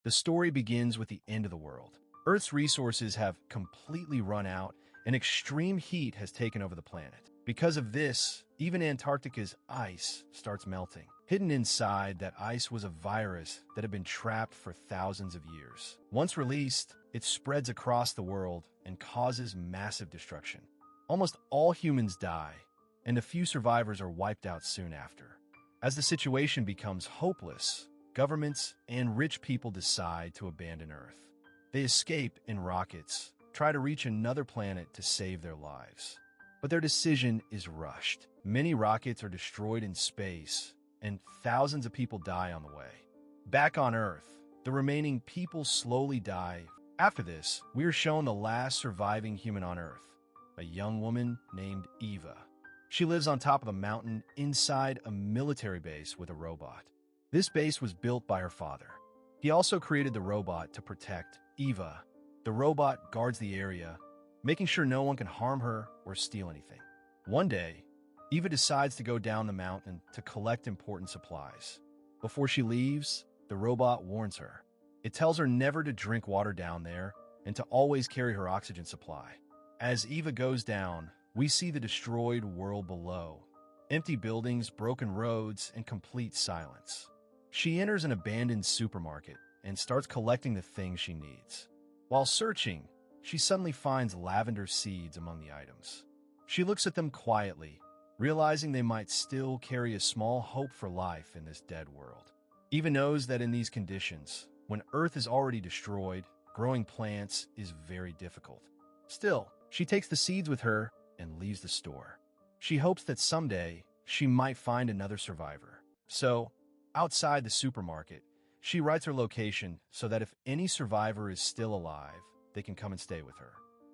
The story begins with the end of the world. Earth's resources have completely run out, and extreme heat has taken over the planet. Because of this, even Antarctica's ice starts melting. Hidden inside that ice was a virus that had been trapped for thousands of years. Once released, it spreads across the world and causes massive destruction. Almost all humans die, and a few survivors are wiped out soon after. As the situation becomes hopeless, governments and rich people decide to abandon Earth. They escape in rockets, try to reach another planet to save their lives. But their decision is rushed. Many rockets are destroyed in space, and thousands of people die on the way. Back on Earth, the remaining people slowly die. After this, we are shown the last surviving human on Earth, a young woman named Eva. She lives on top of a mountain inside a military base with a robot. This base was built by her father. He also created the robot to protect Eva. The robot guards the area, making sure no one can harm her or steal anything. One day, Eva decides to go down the mountain to collect important supplies. Before she leaves, the robot warns her. It tells her never to drink water down there and to always carry her oxygen supply. As Eva goes down, we see the destroyed world below. Empty buildings, broken roads, and complete silence. She enters an abandoned supermarket and starts collecting the things she needs. While searching, she suddenly finds lavender seeds among the items. She looks at them quietly, realizing they might still carry a small hope for life in this dead world. Eva knows that in these conditions, when Earth is already destroyed, growing plants is very difficult. Still, she takes the seeds with her and leaves the store. She hopes that someday she might find another survivor. So, outside the supermarket, she writes her location so that if any survivor is still alive, they can come and stay with her.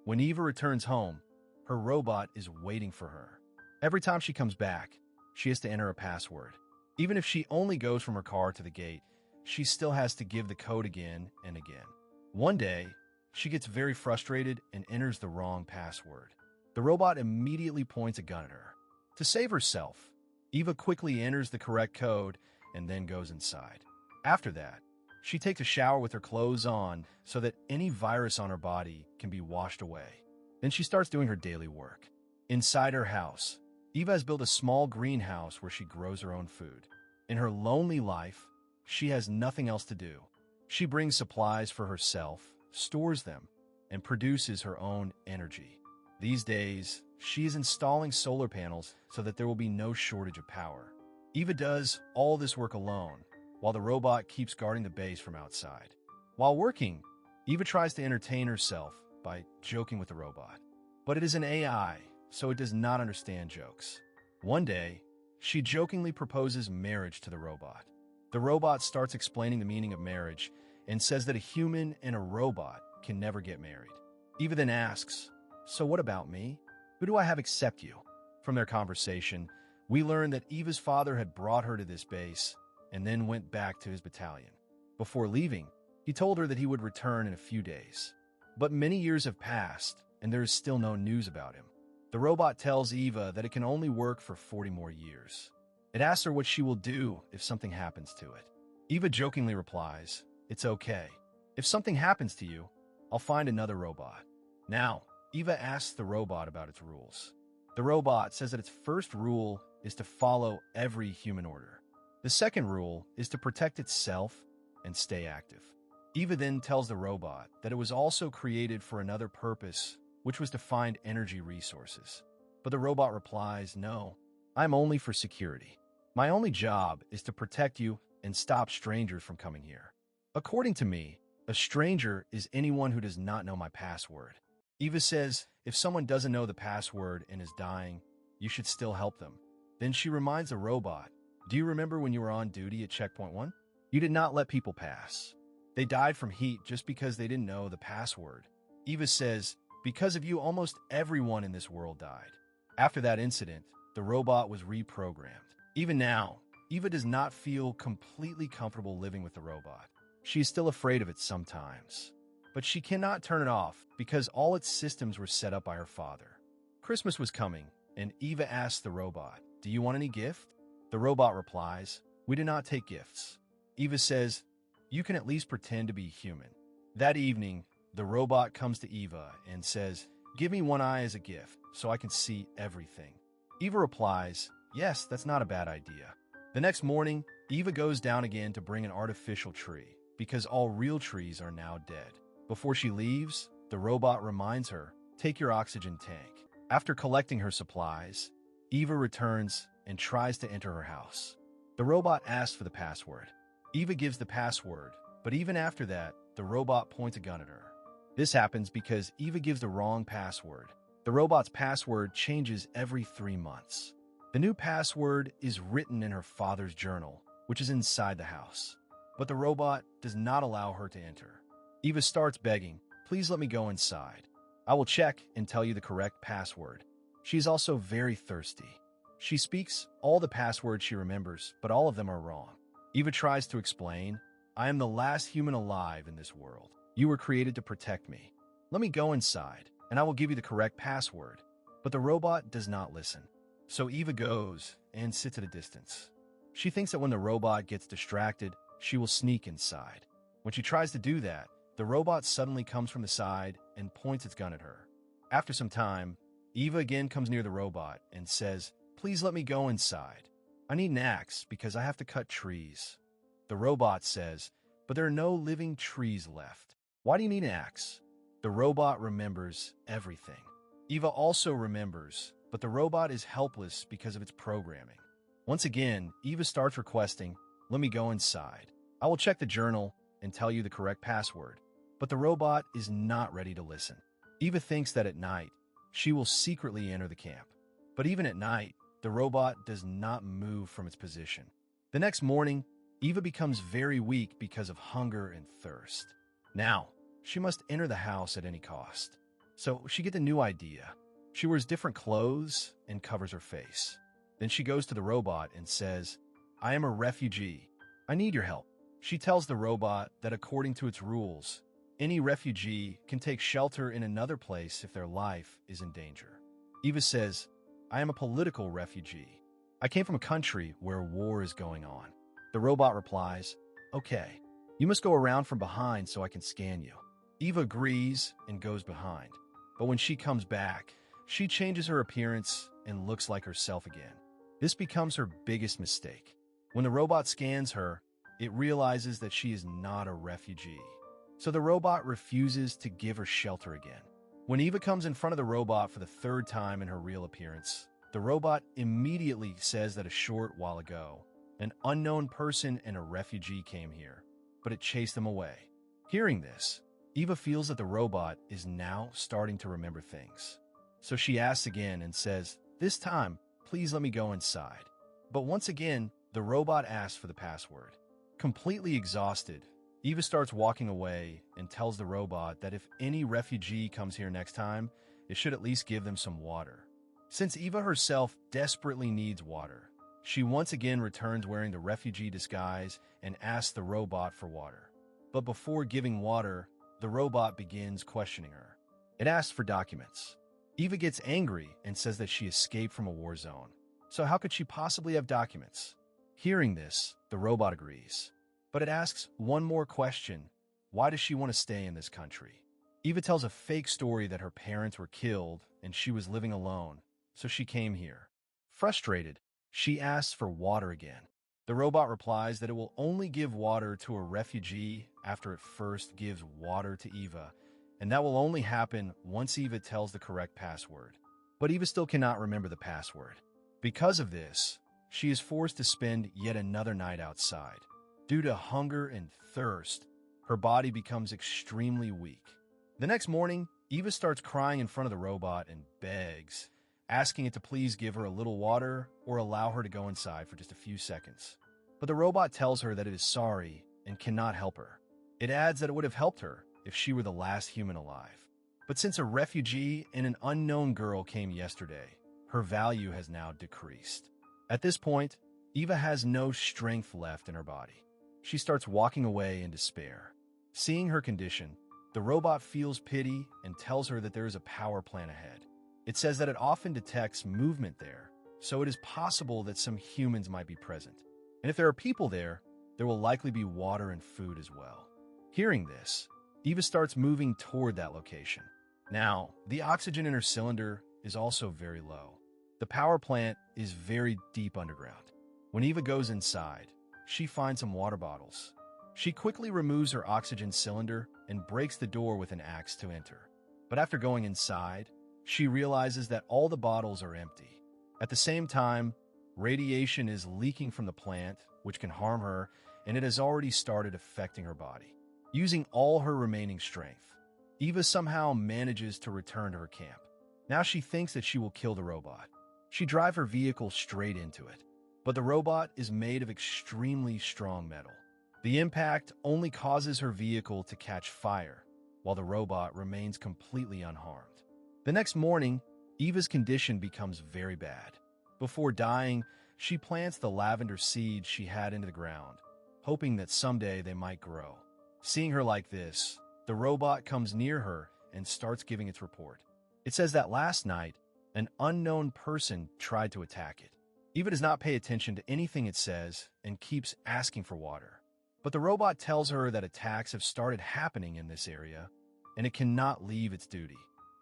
When Eva returns home, her robot is waiting for her. Every time she comes back, she has to enter a password. Even if she only goes from her car to the gate, she still has to give the code again and again. One day, she gets very frustrated and enters the wrong password. The robot immediately points a gun at her. To save herself, Eva quickly enters the correct code and then goes inside. After that, she takes a shower with her clothes on so that any virus on her body can be washed away. Then she starts doing her daily work. Inside her house, Eva has built a small greenhouse where she grows her own food. In her lonely life, she has nothing else to do. She brings supplies for herself, stores them, and produces her own energy. These days, she is installing solar panels so that there will be no shortage of power. Eva does all this work alone, while the robot keeps guarding the base from outside. While working, Eva tries to entertain herself by joking with the robot. But it is an AI, so it does not understand jokes. One day, she jokingly proposes marriage to the robot. The robot starts explaining the meaning of marriage and says that a human and a robot can never get married. Eva then asks, "So what about me? Who do I have accept you?" From their conversation, we learn that Eva's father had brought her to this base and then went back to his battalion. Before leaving, he told her that he would return in a few days. But many years have passed, and there is still no news about him. The robot tells Eva that it can only work for 40 more years. It asks her what she will do if something happens to it. Eva jokingly replies, "It's okay. If something happens to you, I'll find another robot." Now, Eva asks the robot about its rules. The robot says that its first rule is to follow every human order. The second rule is to protect itself and stay active. Eva then tells the robot that it was also created for another purpose, which was to find energy resources. But the robot replies, "No, I'm only for security. My only job is to protect you and stop strangers from coming here. According to me, a stranger is anyone who does not know my password." Eva says if someone doesn't know the password and is dying, you should still help them. Then she reminds the robot, "Do you remember when you were on duty at Checkpoint 1? You did not let people pass. They died from heat just because they didn't know the password." Eva says, "Because of you, almost everyone in this world died." After that incident, the robot was reprogrammed. Even now, Eva does not feel completely comfortable living with the robot. She is still afraid of it sometimes. But she cannot turn it off because all its systems were set up by her father. Christmas was coming, and Eva asks the robot, "Do you want any gift?" The robot replies, "We do not take gifts." Eva says, you can at least pretend to be human. That evening, the robot comes to Eva and says, "Give me one eye as a gift, so I can see everything." Eva replies, "Yes, that's not a bad idea." The next morning, Eva goes down again to bring an artificial tree, because all real trees are now dead. Before she leaves, the robot reminds her, "Take your oxygen tank." After collecting her supplies, Eva returns and tries to enter her house. The robot asks for the password. Eva gives the password, but even after that, the robot points a gun at her. This happens because Eva gives the wrong password. The robot's password changes every 3 months. The new password is written in her father's journal, which is inside the house. But the robot does not allow her to enter. Eva starts begging, "Please let me go inside. I will check and tell you the correct password." She is also very thirsty. She speaks all the passwords she remembers, but all of them are wrong. Eva tries to explain, "I am the last human alive in this world. You were created to protect me. Let me go inside, and I will give you the correct password." But the robot does not listen. So Eva goes and sits at a distance. She thinks that when the robot gets distracted, she will sneak inside. When she tries to do that, the robot suddenly comes from the side and points its gun at her. After some time, Eva again comes near the robot and says, "Please let me go inside. I need an axe because I have to cut trees." The robot says, "But there are no living trees left. Why do you need an axe?" The robot remembers everything. Eva also remembers, but the robot is helpless because of its programming. Once again, Eva starts requesting, "Let me go inside. I will check the journal and tell you the correct password." But the robot is not ready to listen. Eva thinks that at night, she will secretly enter the camp. But even at night, the robot does not move from its position. The next morning, Eva becomes very weak because of hunger and thirst. Now, she must enter the house at any cost. So she gets a new idea. She wears different clothes and covers her face. Then she goes to the robot and says, "I am a refugee. I need your help." She tells the robot that according to its rules, any refugee can take shelter in another place if their life is in danger. Eva says, "I am a political refugee. I came from a country where war is going on." The robot replies, "Okay, you must go around from behind so I can scan you." Eva agrees and goes behind. But when she comes back, she changes her appearance and looks like herself again. This becomes her biggest mistake. When the robot scans her, it realizes that she is not a refugee. So the robot refuses to give her shelter again. When Eva comes in front of the robot for the third time in her real appearance, the robot immediately says that a short while ago, an unknown person and a refugee came here, but it chased them away. Hearing this, Eva feels that the robot is now starting to remember things. So she asks again and says, "This time, please let me go inside." But once again, the robot asks for the password. Completely exhausted, Eva starts walking away and tells the robot that if any refugee comes here next time, it should at least give them some water. Since Eva herself desperately needs water, she once again returns wearing the refugee disguise and asks the robot for water. But before giving water, the robot begins questioning her. It asks for documents. Eva gets angry and says that she escaped from a war zone. So how could she possibly have documents? Hearing this, the robot agrees. But it asks one more question. Why does she want to stay in this country? Eva tells a fake story that her parents were killed and she was living alone, so she came here. Frustrated, she asks for water again. The robot replies that it will only give water to a refugee after it first gives water to Eva, and that will only happen once Eva tells the correct password. But Eva still cannot remember the password. Because of this, she is forced to spend yet another night outside. Due to hunger and thirst, her body becomes extremely weak. The next morning, Eva starts crying in front of the robot and begs, asking it to please give her a little water or allow her to go inside for just a few seconds. But the robot tells her that it is sorry and cannot help her. It adds that it would have helped her if she were the last human alive. But since a refugee and an unknown girl came yesterday, her value has now decreased. At this point, Eva has no strength left in her body. She starts walking away in despair. Seeing her condition, the robot feels pity and tells her that there is a power plant ahead. It says that it often detects movement there, so it is possible that some humans might be present. And if there are people there, there will likely be water and food as well. Hearing this, Eva starts moving toward that location. Now, the oxygen in her cylinder is also very low. The power plant is very deep underground. When Eva goes inside, she finds some water bottles. She quickly removes her oxygen cylinder and breaks the door with an axe to enter. But after going inside, she realizes that all the bottles are empty. At the same time, radiation is leaking from the plant, which can harm her, and it has already started affecting her body. Using all her remaining strength, Eva somehow manages to return to her camp. Now she thinks that she will kill the robot. She drives her vehicle straight into it, but the robot is made of extremely strong metal. The impact only causes her vehicle to catch fire, while the robot remains completely unharmed. The next morning, Eva's condition becomes very bad. Before dying, she plants the lavender seeds she had into the ground, hoping that someday they might grow. Seeing her like this, the robot comes near her and starts giving its report. It says that last night, an unknown person tried to attack it. Eva does not pay attention to anything it says and keeps asking for water. But the robot tells her that attacks have started happening in this area, and it cannot leave its duty.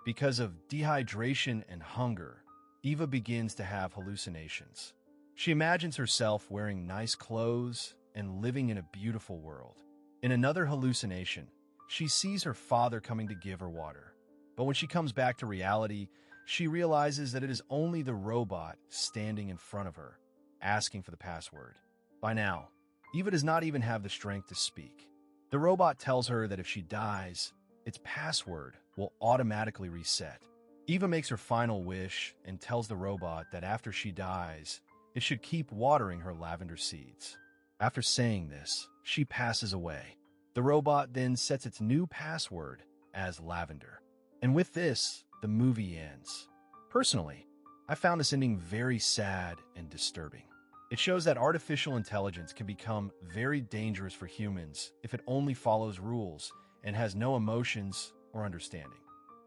Because of dehydration and hunger, Eva begins to have hallucinations. She imagines herself wearing nice clothes and living in a beautiful world. In another hallucination, she sees her father coming to give her water. But when she comes back to reality, she realizes that it is only the robot standing in front of her, asking for the password. By now, Eva does not even have the strength to speak. The robot tells her that if she dies, its password will automatically reset. Eva makes her final wish and tells the robot that after she dies, it should keep watering her lavender seeds. After saying this, she passes away. The robot then sets its new password as lavender. And with this, the movie ends. Personally, I found this ending very sad and disturbing. It shows that artificial intelligence can become very dangerous for humans if it only follows rules and has no emotions or understanding.